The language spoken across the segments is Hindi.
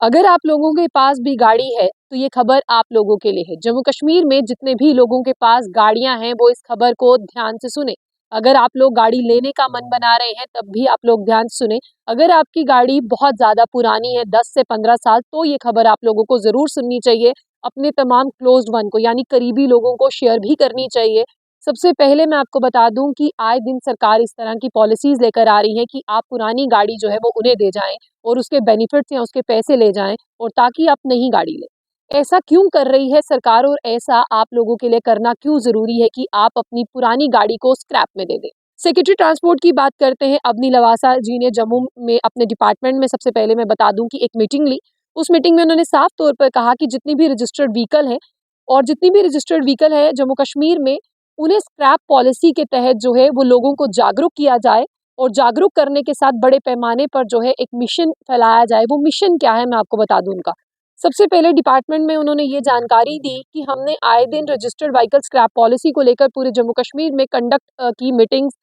अगर आप लोगों के पास भी गाड़ी है तो ये खबर आप लोगों के लिए है। जम्मू कश्मीर में जितने भी लोगों के पास गाड़ियां हैं वो इस खबर को ध्यान से सुने। अगर आप लोग गाड़ी लेने का मन बना रहे हैं तब भी आप लोग ध्यान से सुने। अगर आपकी गाड़ी बहुत ज़्यादा पुरानी है 10 से 15 साल तो ये खबर आप लोगों को ज़रूर सुननी चाहिए। अपने तमाम क्लोज्ड वन को यानी करीबी लोगों को शेयर भी करनी चाहिए। सबसे पहले मैं आपको बता दूं कि आए दिन सरकार इस तरह की पॉलिसीज़ लेकर आ रही है कि आप पुरानी गाड़ी जो है वो उन्हें दे जाएं और उसके बेनिफिट्स या उसके पैसे ले जाएं और ताकि आप नई गाड़ी लें। ऐसा क्यों कर रही है सरकार और ऐसा आप लोगों के लिए करना क्यों ज़रूरी है कि आप अपनी पुरानी गाड़ी को स्क्रैप में दे दें। सेक्रेटरी ट्रांसपोर्ट की बात करते हैं। अवनी लवासा जी ने जम्मू में अपने डिपार्टमेंट में सबसे पहले मैं बता दूं कि एक मीटिंग ली। उस मीटिंग में उन्होंने साफ तौर पर कहा कि जितनी भी रजिस्टर्ड व्हीकल है और जितनी भी रजिस्टर्ड व्हीकल है जम्मू कश्मीर में उन्हें स्क्रैप पॉलिसी के तहत जो है वो लोगों को जागरूक किया जाए और जागरूक करने के साथ बड़े पैमाने पर जो है एक मिशन फैलाया जाए। वो मिशन क्या है मैं आपको बता दूं उनका। सबसे पहले डिपार्टमेंट में उन्होंने ये जानकारी दी कि हमने आए दिन रजिस्टर्ड व्हीकल स्क्रैप पॉलिसी को लेकर पूरे जम्मू कश्मीर में कंडक्ट की मीटिंग्स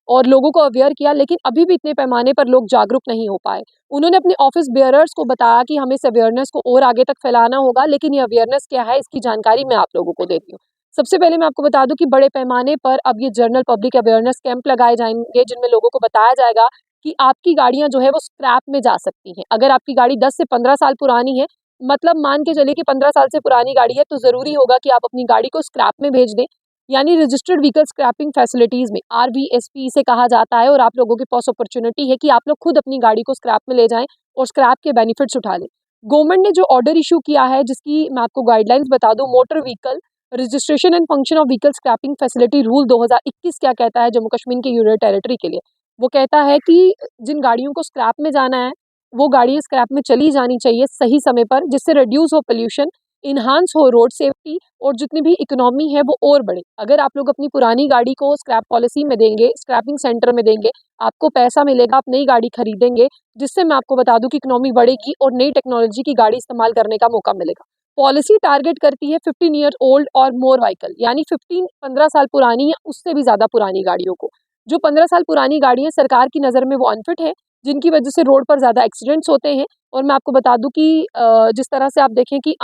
और लोगों को अवेयर किया, लेकिन अभी भी इतने पैमाने पर लोग जागरूक नहीं हो पाए। उन्होंने अपने ऑफिस बेयरर्स को बताया कि हमें इस अवेयरनेस को और आगे तक फैलाना होगा, लेकिन ये अवेयरनेस क्या है इसकी जानकारी मैं आप लोगों को देती हूँ। सबसे पहले मैं आपको बता दूं कि बड़े पैमाने पर अब ये जनरल पब्लिक अवेयरनेस कैंप लगाए जाएंगे जिनमें लोगों को बताया जाएगा कि आपकी गाड़ियां जो है वो स्क्रैप में जा सकती हैं। अगर आपकी गाड़ी 10 से 15 साल पुरानी है, मतलब मान के चलिए कि 15 साल से पुरानी गाड़ी है, तो ज़रूरी होगा कि आप अपनी गाड़ी को स्क्रैप में भेज दें, यानी रजिस्टर्ड व्हीकल स्क्रैपिंग फैसिलिटीज़ में RVSP इसे कहा जाता है। और आप लोगों के पास अपॉर्चुनिटी है कि आप लोग खुद अपनी गाड़ी को स्क्रैप में ले जाएं और स्क्रैप के बेनिफिट्स उठा लें। गवर्नमेंट ने जो ऑर्डर इशू किया है जिसकी मैं आपको गाइडलाइंस बता दूं, motor vehicle registration and function of vehicle scrapping facility rule 2021 क्या कहता है जम्मू कश्मीर के यूनियन टेरिटरी के लिए। वो कहता है कि जिन गाड़ियों को स्क्रैप में जाना है वो गाड़ियां स्क्रैप में चली जानी चाहिए सही समय पर, जिससे रिड्यूस हो पोल्यूशन, इन्हांस हो रोड सेफ्टी और जितनी भी इकोनॉमी है वो और बढ़े। अगर आप लोग अपनी पुरानी गाड़ी को स्क्रैप पॉलिसी में देंगे, स्क्रैपिंग सेंटर में देंगे, आपको पैसा मिलेगा, आप नई गाड़ी खरीदेंगे, जिससे मैं आपको बता दूं कि इकोनॉमी बढ़ेगी और नई टेक्नोलॉजी की गाड़ी इस्तेमाल करने का मौका मिलेगा। पॉलिसी टारगेट करती है 15 ईयर ओल्ड और मोर व्हीकल, यानी 15 साल पुरानी या उससे भी ज़्यादा पुरानी गाड़ियों को। जो 15 साल पुरानी गाड़ियाँ सरकार की नज़र में वो अनफिट है, जिनकी वजह से रोड पर ज़्यादा एक्सीडेंट्स होते हैं। और मैं आपको बता दूं कि जिस तरह से आप देखें कि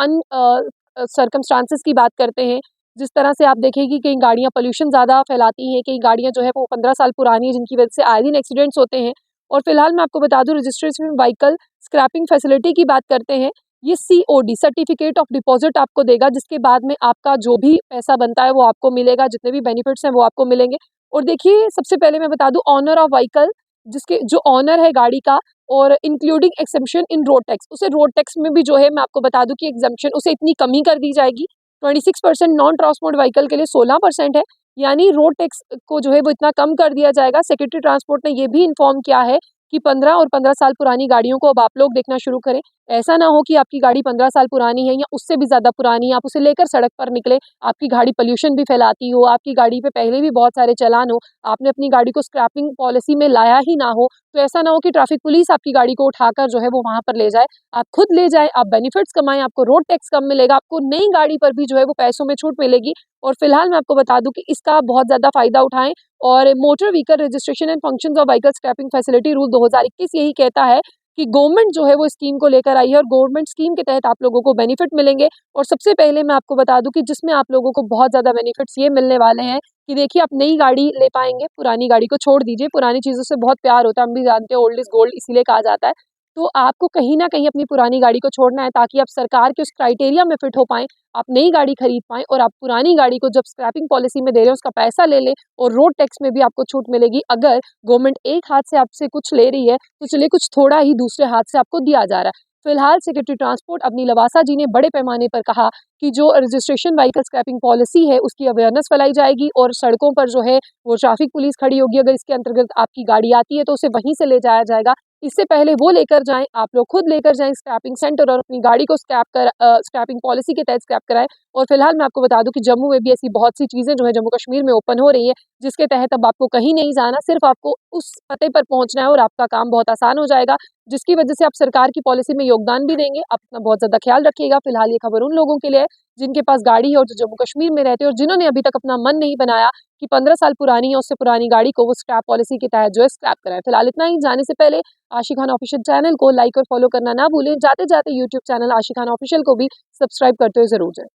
सर्कमस्टांसेस की बात करते हैं, जिस तरह से आप देखें कि कई गाड़ियाँ पोल्यूशन ज़्यादा फैलाती हैं, कई गाड़ियाँ जो है वो 15 साल पुरानी है जिनकी वजह से आए दिन एक्सीडेंट्स होते हैं। और फिलहाल मैं आपको बता दूं रजिस्ट्रेशन व्हीकल स्क्रैपिंग फैसिलिटी की बात करते हैं, ये COD सर्टिफिकेट ऑफ डिपॉजिट आपको देगा, जिसके बाद में आपका जो भी पैसा बनता है वो आपको मिलेगा, जितने भी बेनिफिट्स हैं वो आपको मिलेंगे। और देखिए सबसे पहले मैं बता दूं ऑनर ऑफ व्हीकल, जिसके जो ऑनर है गाड़ी का, और इंक्लूडिंग एक्सेम्पशन इन रोड टैक्स, उसे रोड टैक्स में भी जो है मैं आपको बता दूं कि एग्जम्पशन उसे इतनी कमी कर दी जाएगी। 26% नॉन ट्रांसपोर्ट व्हीकल के लिए 16% है, यानी रोड टैक्स को जो है वो इतना कम कर दिया जाएगा। सेक्रेटरी ट्रांसपोर्ट ने ये भी इन्फॉर्म किया है कि 15 और 15 साल पुरानी गाड़ियों को अब आप लोग देखना शुरू करें। ऐसा ना हो कि आपकी गाड़ी 15 साल पुरानी है या उससे भी ज़्यादा पुरानी है, आप उसे लेकर सड़क पर निकले, आपकी गाड़ी पोल्यूशन भी फैलाती हो, आपकी गाड़ी पे पहले भी बहुत सारे चालान हो, आपने अपनी गाड़ी को स्क्रैपिंग पॉलिसी में लाया ही ना हो, तो ऐसा ना हो कि ट्रैफिक पुलिस आपकी गाड़ी को उठाकर जो है वो वहाँ पर ले जाए। आप खुद ले जाएँ, आप बेनिफिट्स कमाएँ, आपको रोड टैक्स कम मिलेगा, आपको नई गाड़ी पर भी जो है वो पैसों में छूट मिलेगी। और फिलहाल मैं आपको बता दूं कि इसका आप बहुत ज़्यादा फ़ायदा उठाएं। और motor vehicle registration and functions of vehicle scrapping facility rule 2021 यही कहता है कि गवर्नमेंट जो है वो स्कीम को लेकर आई है और गवर्नमेंट स्कीम के तहत आप लोगों को बेनिफिट मिलेंगे। और सबसे पहले मैं आपको बता दूं कि जिसमें आप लोगों को बहुत ज़्यादा बेनिफिट्स ये मिलने वाले हैं कि देखिए आप नई गाड़ी ले पाएंगे, पुरानी गाड़ी को छोड़ दीजिए। पुरानी चीज़ों से बहुत प्यार होता है, हम भी जानते हैं, ओल्ड इज गोल्ड इसीलिए कहा जाता है। तो आपको कहीं ना कहीं अपनी पुरानी गाड़ी को छोड़ना है ताकि आप सरकार के उस क्राइटेरिया में फिट हो पाएं, आप नई गाड़ी खरीद पाएं और आप पुरानी गाड़ी को जब स्क्रैपिंग पॉलिसी में दे रहे हैं उसका पैसा ले लें और रोड टैक्स में भी आपको छूट मिलेगी। अगर गवर्नमेंट एक हाथ से आपसे कुछ ले रही है तो चलिए कुछ थोड़ा ही दूसरे हाथ से आपको दिया जा रहा है। फिलहाल सेक्रेटरी ट्रांसपोर्ट अवनी लवासा जी ने बड़े पैमाने पर कहा कि जो रजिस्ट्रेशन व्हीकल स्क्रैपिंग पॉलिसी है उसकी अवेयरनेस फैलाई जाएगी और सड़कों पर जो है वो ट्रैफिक पुलिस खड़ी होगी। अगर इसके अंतर्गत आपकी गाड़ी आती है तो उसे वहीं से ले जाया जाएगा। इससे पहले वो लेकर जाएं, आप लोग खुद लेकर जाएं स्क्रैपिंग सेंटर और अपनी गाड़ी को स्क्रैपिंग पॉलिसी के तहत स्क्रैप कराएं। और फिलहाल मैं आपको बता दूं कि जम्मू में भी ऐसी बहुत सी चीज़ें जो है जम्मू कश्मीर में ओपन हो रही है, जिसके तहत अब आपको कहीं नहीं जाना, सिर्फ आपको उस पते पर पहुंचना है और आपका काम बहुत आसान हो जाएगा, जिसकी वजह से आप सरकार की पॉलिसी में योगदान भी देंगे। आप अपना बहुत ज़्यादा ख्याल रखिएगा। फिलहाल ये खबर उन लोगों के लिए है जिनके पास गाड़ी है और जो जम्मू कश्मीर में रहते हैं और जिन्होंने अभी तक अपना मन नहीं बनाया कि 15 साल पुरानी या उससे पुरानी गाड़ी को वो स्क्रैप पॉलिसी के तहत जो है स्क्रैप कराए। फिलहाल इतना ही। जाने से पहले आशिक खान ऑफिशियल चैनल को लाइक और फॉलो करना ना भूलें। जाते जाते यूट्यूब चैनल आशिक खान ऑफिशियल को भी सब्सक्राइब करते हुए जरूर जाए।